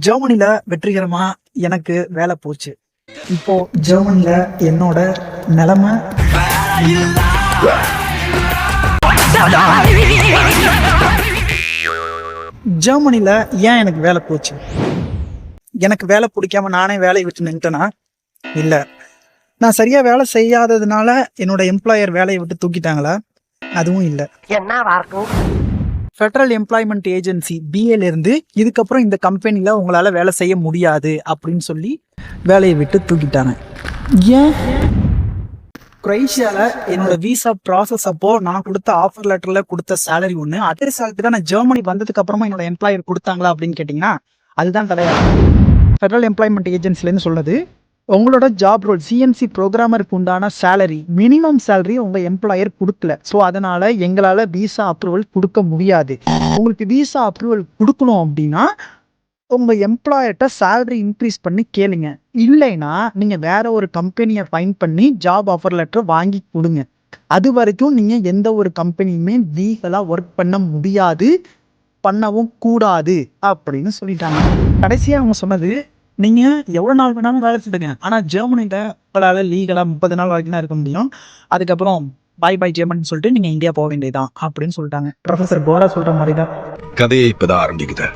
ஜெர்மனில வெற்றிகரமா எனக்கு வேலை போச்சு. இப்போ ஜெர்மனில என்னோட நிலைமை ஜெர்மனில ஏன் எனக்கு வேலை போச்சு? எனக்கு வேலை பிடிக்காம நானே வேலையை விட்டு நின்ட்டேனா? இல்ல. நான் சரியா வேலை செய்யாததுனால என்னோட எம்ப்ளாயர் வேலையை விட்டு தூக்கிட்டாங்களா? அதுவும் இல்ல. ஃபெடரல் எம்ப்ளாய்மெண்ட் ஏஜென்சி BAல இருந்து இதுக்கப்புறம் இந்த கம்பெனில உங்களால வேலை செய்ய முடியாது அப்படின்னு சொல்லி வேலையை விட்டு தூக்கிட்டாங்க. ஏன்? குரோஷியால என்னோட விசா ப்ராசஸ் அப்போ நான் கொடுத்த ஆஃபர் லெட்டர்ல கொடுத்த சேலரி ஒன்று, அதே சேலரி தான் நான் ஜெர்மனி வந்ததுக்கு அப்புறமா என்னோட எம்ப்ளாயர் கொடுத்தாங்களா அப்படின்னு கேட்டிங்கன்னா அதுதான் கிடையாது. ஃபெடரல் எம்ப்ளாய்மெண்ட் ஏஜென்சிலேருந்து சொல்லுது, உங்களோட ஜாப் ரோல் CNC ப்ரோக்ராமருக்கு உண்டான சேலரி மினிமம் சேலரி உங்கள் எம்ப்ளாயர் கொடுக்கல. ஸோ அதனால் எங்களால் விசா அப்ரூவல் கொடுக்க முடியாது. உங்களுக்கு விசா அப்ரூவல் கொடுக்கணும் அப்படின்னா உங்கள் எம்ப்ளாயர்கிட்ட சேலரி இன்க்ரீஸ் பண்ணி கேளுங்க. இல்லைன்னா நீங்கள் வேற ஒரு கம்பெனியை ஃபைண்ட் பண்ணி ஜாப் ஆஃபர் லெட்டர் வாங்கி கொடுங்க. அது வரைக்கும் நீங்கள் எந்த ஒரு கம்பெனியுமே லீகலாக ஒர்க் பண்ண முடியாது, பண்ணவும் கூடாது அப்படின்னு சொல்லிட்டாங்க. கடைசியாக அவங்க சொன்னது, நீங்கள் எவ்வளோ நாள் வேணாலும் வேலை செய்யுங்க, ஆனால் ஜெர்மனியில் உங்களால் லீகலாக 30 நாள் வரைக்கும் தான் இருக்க முடியும். அதுக்கப்புறம் பாய் பாய் ஜெர்மன் சொல்லிட்டு நீங்கள் இந்தியா போக வேண்டியதான் அப்படின்னு சொல்லிட்டாங்க. ப்ரொஃபஸர் போரா சொல்கிற மாதிரி தான் கதையை இப்பதான் ஆரம்பிக்குது.